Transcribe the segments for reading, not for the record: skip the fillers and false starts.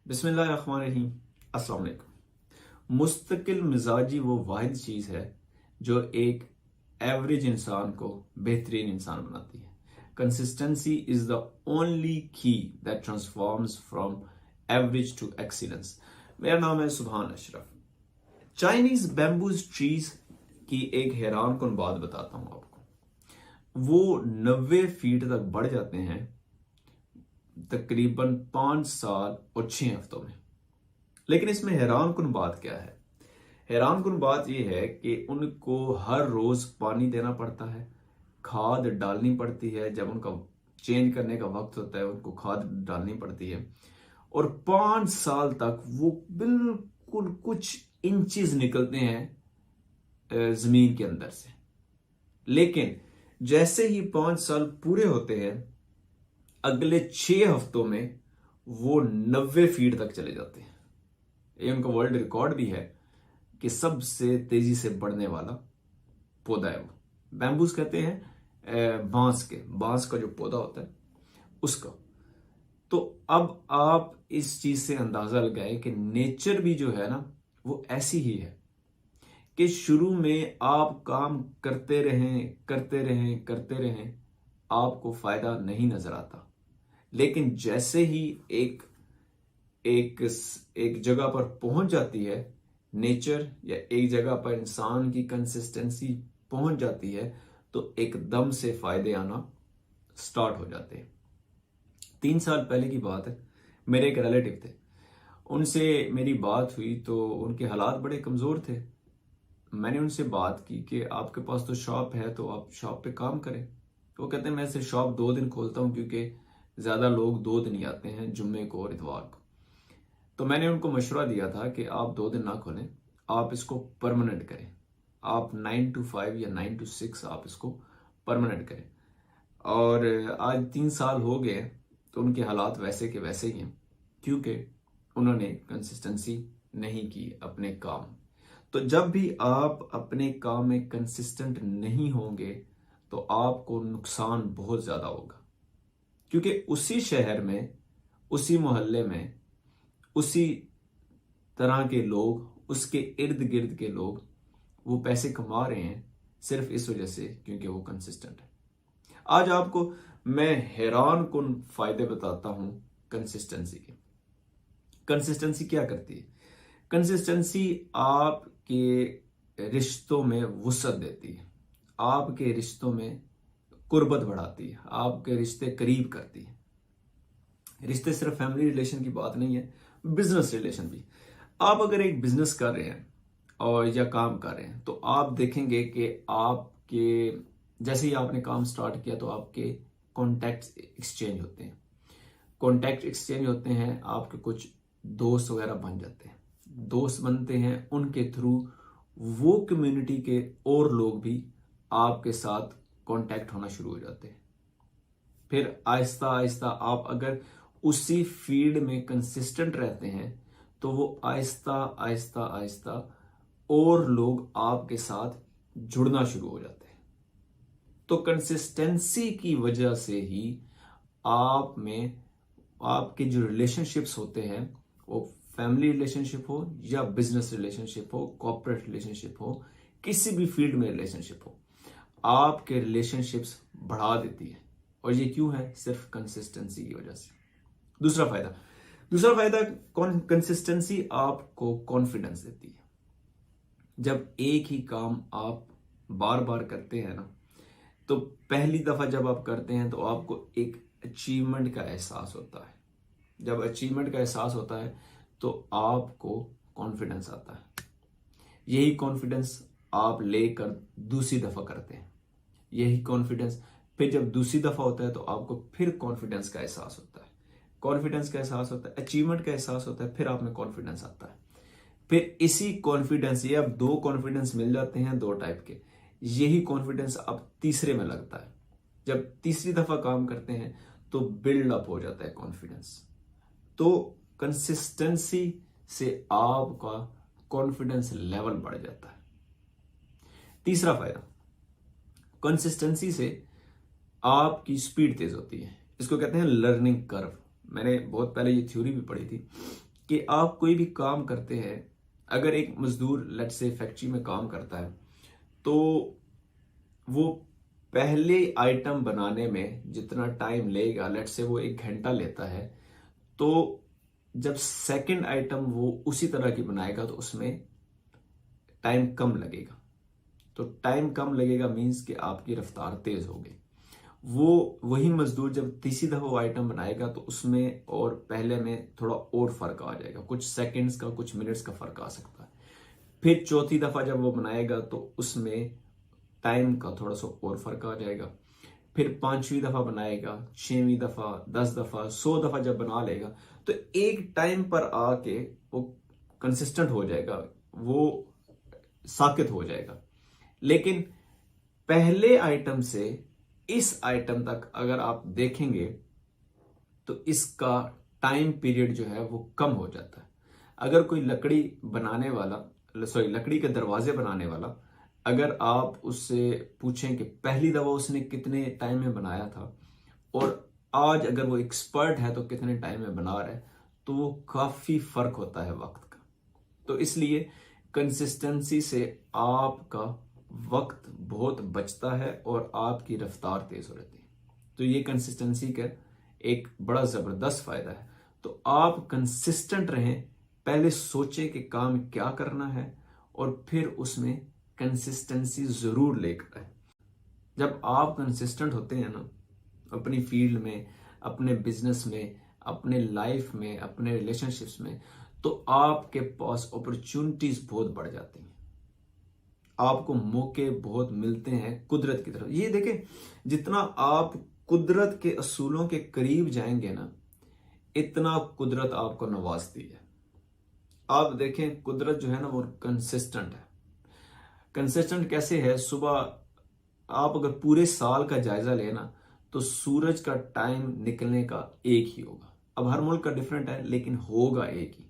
बिस्मिल्लाहिर्रहमानिर्रहीम। अस्सलाम वालेकुम। मुस्तकिल मिजाजी वो वाहिद चीज़ है जो एक एवरेज इंसान को बेहतरीन इंसान बनाती है। Consistency is the only key that transforms from average to excellence. मेरा नाम है सुभान अशरफ। चाइनीज बैम्बूज ट्रीज की एक हैरान कुन बात बताता हूं आपको। वो 90 फीट तक बढ़ जाते हैं तकरीबन 5 साल और 6 हफ्तों में। लेकिन इसमें हैरान कुन बात क्या है? हैरान कुन बात यह है कि उनको हर रोज पानी देना पड़ता है, खाद डालनी पड़ती है। जब उनका चेंज करने का वक्त होता है उनको खाद डालनी पड़ती है और 5 साल तक वो बिल्कुल कुछ इंचेस निकलते हैं जमीन के अंदर से। लेकिन जैसे ही 5 साल पूरे होते हैं अगले 6 हफ्तों में वो 90 फीट तक चले जाते हैं। ये उनका वर्ल्ड रिकॉर्ड भी है कि सबसे तेजी से बढ़ने वाला पौधा है वो। बैम्बूस कहते हैं बांस का जो पौधा होता है उसका। तो अब आप इस चीज से अंदाजा लगाए कि नेचर भी जो है ना वो ऐसी ही है कि शुरू में आप काम करते रहें करते रहें करते रहें, आपको फायदा नहीं नजर आता। लेकिन जैसे ही एक एक एक जगह पर पहुंच जाती है नेचर, या एक जगह पर इंसान की कंसिस्टेंसी पहुंच जाती है, तो एकदम से फायदे आना स्टार्ट हो जाते हैं। 3 साल पहले की बात है, मेरे एक रिलेटिव थे, उनसे मेरी बात हुई तो उनके हालात बड़े कमजोर थे। मैंने उनसे बात की कि आपके पास तो शॉप है तो आप शॉप पे काम करें। तो वो कहते हैं मैं सिर्फ शॉप 2 दिन खोलता हूँ क्योंकि ज्यादा लोग 2 दिन ही आते हैं, जुम्मे को और इतवार को। तो मैंने उनको मशवरा दिया था कि आप 2 दिन ना खोलें, आप इसको परमानेंट करें। आप 9 to 5 या 9 to 6 आप इसको परमानेंट करें। और आज 3 साल हो गए तो उनके हालात वैसे के वैसे ही हैं, क्योंकि उन्होंने कंसिस्टेंसी नहीं की अपने काम। तो जब भी आप अपने काम में कंसिस्टेंट नहीं होंगे तो आपको नुकसान बहुत ज्यादा होगा, क्योंकि उसी शहर में, उसी मोहल्ले में, उसी तरह के लोग, उसके इर्द गिर्द के लोग वो पैसे कमा रहे हैं सिर्फ इस वजह से क्योंकि वो कंसिस्टेंट है। आज आपको मैं हैरान कुन फायदे बताता हूं कंसिस्टेंसी के। कंसिस्टेंसी क्या करती है? कंसिस्टेंसी आपके रिश्तों में वुसअत देती है, आपके रिश्तों में कुर्बत बढ़ाती है, आपके रिश्ते करीब करती है। रिश्ते सिर्फ फैमिली रिलेशन की बात नहीं है, बिजनेस रिलेशन भी। आप अगर एक बिजनेस कर रहे हैं और या काम कर रहे हैं तो आप देखेंगे कि आपके जैसे ही आपने काम स्टार्ट किया तो आपके कॉन्टैक्ट एक्सचेंज होते हैं। कॉन्टैक्ट एक्सचेंज होते हैं, आपके कुछ दोस्त वगैरह बन जाते हैं। दोस्त बनते हैं, उनके थ्रू वो कम्युनिटी के और लोग भी आपके साथ कांटेक्ट होना शुरू हो जाते हैं। फिर आहिस्ता आहिस्ता आप अगर उसी फील्ड में कंसिस्टेंट रहते हैं तो वो आहिस्ता आहिस्ता आहिस्ता और लोग आपके साथ जुड़ना शुरू हो जाते हैं। तो कंसिस्टेंसी की वजह से ही आप में आपके जो रिलेशनशिप्स होते हैं, वो फैमिली रिलेशनशिप हो या बिजनेस रिलेशनशिप हो, कॉर्पोरेट रिलेशनशिप हो, किसी भी फील्ड में रिलेशनशिप हो, आपके रिलेशनशिप्स बढ़ा देती है। और ये क्यों है? सिर्फ कंसिस्टेंसी की वजह से। दूसरा फायदा कंसिस्टेंसी आपको कॉन्फिडेंस देती है। जब एक ही काम आप बार बार करते हैं ना, तो पहली दफा जब आप करते हैं तो आपको एक अचीवमेंट का एहसास होता है। जब अचीवमेंट का एहसास होता है तो आपको कॉन्फिडेंस आता है। यही कॉन्फिडेंस आप लेकर दूसरी दफा करते हैं। यही कॉन्फिडेंस फिर जब दूसरी दफा होता है तो आपको फिर कॉन्फिडेंस का एहसास होता है। कॉन्फिडेंस का एहसास होता है, अचीवमेंट का एहसास होता है, फिर आप में कॉन्फिडेंस आता है। फिर इसी कॉन्फिडेंस, ये अब 2 कॉन्फिडेंस मिल जाते हैं 2 टाइप के। यही कॉन्फिडेंस अब तीसरे में लगता है। जब तीसरी दफा काम करते हैं तो बिल्ड अप हो जाता है कॉन्फिडेंस। तो कंसिस्टेंसी से आपका कॉन्फिडेंस लेवल बढ़ जाता है। तीसरा फायदा, कंसिस्टेंसी से आपकी स्पीड तेज होती है। इसको कहते हैं लर्निंग कर्व। मैंने बहुत पहले ये थ्योरी भी पढ़ी थी कि आप कोई भी काम करते हैं, अगर एक मजदूर लेट्स से फैक्ट्री में काम करता है, तो वो पहले आइटम बनाने में जितना टाइम लेगा, लेट्स से वो 1 घंटा लेता है, तो जब सेकंड आइटम वो उसी तरह की बनाएगा तो उसमें टाइम कम लगेगा। तो टाइम कम लगेगा मीन्स कि आपकी रफ्तार तेज होगी। वही मजदूर जब तीसरी दफा वो आइटम बनाएगा तो उसमें और पहले में थोड़ा और फर्क आ जाएगा, कुछ सेकंड्स का, कुछ मिनट्स का फर्क आ सकता है। फिर चौथी दफा जब वो बनाएगा तो उसमें टाइम का थोड़ा सा और फर्क आ जाएगा। फिर 5वीं दफा बनाएगा, 6वीं दफा, 10 दफा, 100 दफा जब बना लेगा तो एक टाइम पर आके वो कंसिस्टेंट हो जाएगा, वो साकित हो जाएगा। लेकिन पहले आइटम से इस आइटम तक अगर आप देखेंगे तो इसका टाइम पीरियड जो है वो कम हो जाता है। अगर कोई लकड़ी बनाने वाला, लकड़ी के दरवाजे बनाने वाला, अगर आप उससे पूछें कि पहली दफा उसने कितने टाइम में बनाया था और आज अगर वो एक्सपर्ट है तो कितने टाइम में बना रहा है, तो वो काफी फर्क होता है वक्त का। तो इसलिए कंसिस्टेंसी से आपका वक्त बहुत बचता है और आपकी रफ्तार तेज हो जाती है। तो ये कंसिस्टेंसी का एक बड़ा जबरदस्त फायदा है। तो आप कंसिस्टेंट रहें, पहले सोचें कि काम क्या करना है और फिर उसमें कंसिस्टेंसी जरूर लेकर आए। जब आप कंसिस्टेंट होते हैं ना, अपनी फील्ड में, अपने बिजनेस में, अपने लाइफ में, अपने रिलेशनशिप्स में, तो आपके पास अपॉर्चुनिटीज बहुत बढ़ जाती हैं, आपको मौके बहुत मिलते हैं कुदरत की तरफ। ये देखें, जितना आप कुदरत के असूलों के करीब जाएंगे ना, इतना कुदरत आपको नवाजती है। आप देखें, कुदरत जो है ना वो कंसिस्टेंट है। कंसिस्टेंट कैसे है? सुबह आप अगर पूरे साल का जायजा लेना तो सूरज का टाइम निकलने का एक ही होगा। अब हर मुल्क का डिफरेंट है, लेकिन होगा एक ही।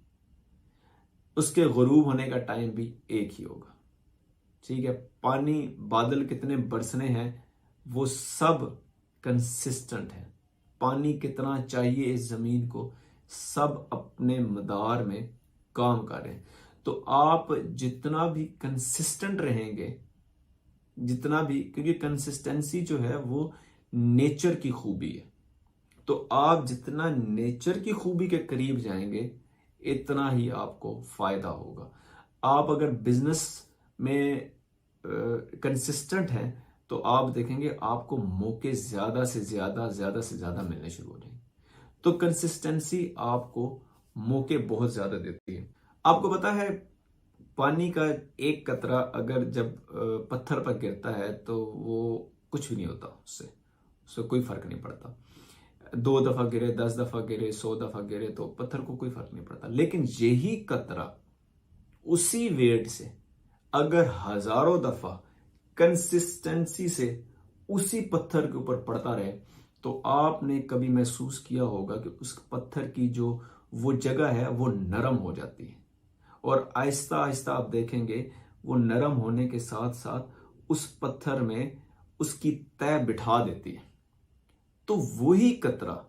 उसके गुरूब होने का टाइम भी एक ही होगा। ठीक है, पानी, बादल कितने बरसने हैं, वो सब कंसिस्टेंट है। पानी कितना चाहिए इस जमीन को, सब अपने मदार में काम कर रहे हैं। तो आप जितना भी कंसिस्टेंट रहेंगे, जितना भी, क्योंकि कंसिस्टेंसी जो है वो नेचर की खूबी है, तो आप जितना नेचर की खूबी के करीब जाएंगे इतना ही आपको फायदा होगा। आप अगर बिजनेस में कंसिस्टेंट हैं तो आप देखेंगे आपको मौके ज्यादा से ज्यादा मिलने शुरू हो जाएंगे। तो कंसिस्टेंसी आपको मौके बहुत ज्यादा देती है। आपको पता है, पानी का एक कतरा अगर जब पत्थर पर गिरता है तो वो कुछ भी नहीं होता, उससे कोई फर्क नहीं पड़ता। 2 दफा गिरे, 10 दफा गिरे, 100 दफा गिरे तो पत्थर को कोई फर्क नहीं पड़ता। लेकिन यही कतरा उसी वेट से अगर हजारों दफा कंसिस्टेंसी से उसी पत्थर के ऊपर पड़ता रहे तो आपने कभी महसूस किया होगा कि उस पत्थर की जो वो जगह है वो नरम हो जाती है, और आहिस्ता आहिस्ता आप देखेंगे वो नरम होने के साथ साथ उस पत्थर में उसकी तय बिठा देती है। तो वही कतरा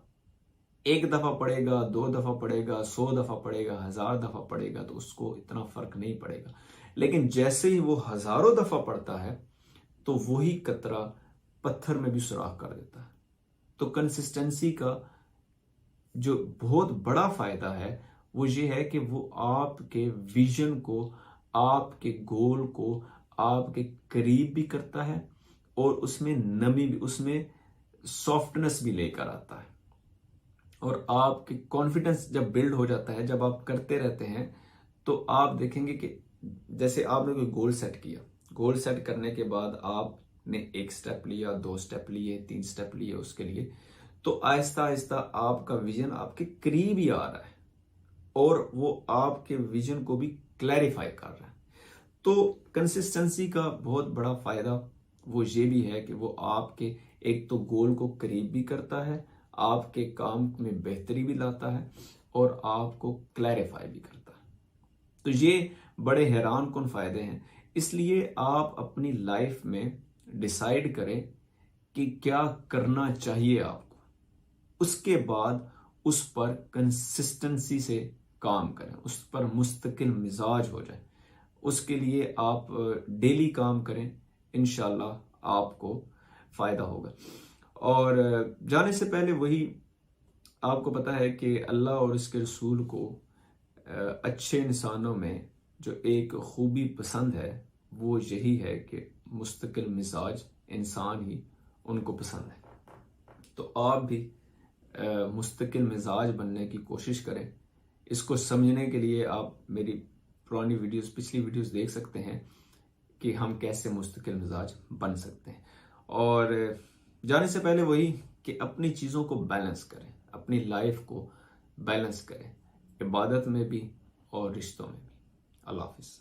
1 दफा पड़ेगा, 2 दफा पड़ेगा, 100 दफा पड़ेगा, 1000 दफा पड़ेगा तो उसको इतना फर्क नहीं पड़ेगा। लेकिन जैसे ही वो हजारों दफा पड़ता है तो वही कतरा पत्थर में भी सुराख कर देता है। तो कंसिस्टेंसी का जो बहुत बड़ा फायदा है वो ये है कि वो आपके विजन को, आपके गोल को आपके करीब भी करता है और उसमें नमी भी, उसमें सॉफ्टनेस भी लेकर आता है। और आपकी कॉन्फिडेंस जब बिल्ड हो जाता है, जब आप करते रहते हैं, तो आप देखेंगे कि जैसे आपने कोई गोल सेट किया, गोल सेट करने के बाद आपने 1 स्टेप लिया, 2 स्टेप लिए, 3 स्टेप लिए उसके लिए, तो आहिस्ता आहिस्ता आपका विजन आपके करीब ही आ रहा है और वो आपके विजन को भी क्लैरिफाई कर रहा है। तो कंसिस्टेंसी का बहुत बड़ा फायदा वो ये भी है कि वो आपके एक तो गोल को करीब भी करता है, आपके काम में बेहतरी भी लाता है और आपको क्लैरिफाई भी करता है। तो ये बड़े हैरान कुन फायदे हैं। इसलिए आप अपनी लाइफ में डिसाइड करें कि क्या करना चाहिए आपको, उसके बाद उस पर कंसिस्टेंसी से काम करें, उस पर मुस्तकिल मिजाज हो जाए। उसके लिए आप डेली काम करें, इंशाल्लाह आपको फ़ायदा होगा। और जाने से पहले वही, आपको पता है कि अल्लाह और उसके रसूल को अच्छे इंसानों में जो एक खूबी पसंद है वो यही है कि मुस्तकिल मिजाज इंसान ही उनको पसंद है। तो आप भी मुस्तकिल मिजाज बनने की कोशिश करें। इसको समझने के लिए आप मेरी पुरानी वीडियोस, पिछली वीडियोस देख सकते हैं कि हम कैसे मुस्तकिल मिजाज बन सकते हैं। और जाने से पहले वही कि अपनी चीज़ों को बैलेंस करें, अपनी लाइफ को बैलेंस करें, इबादत में भी और रिश्तों में भी। अल्लाह हाफिज़।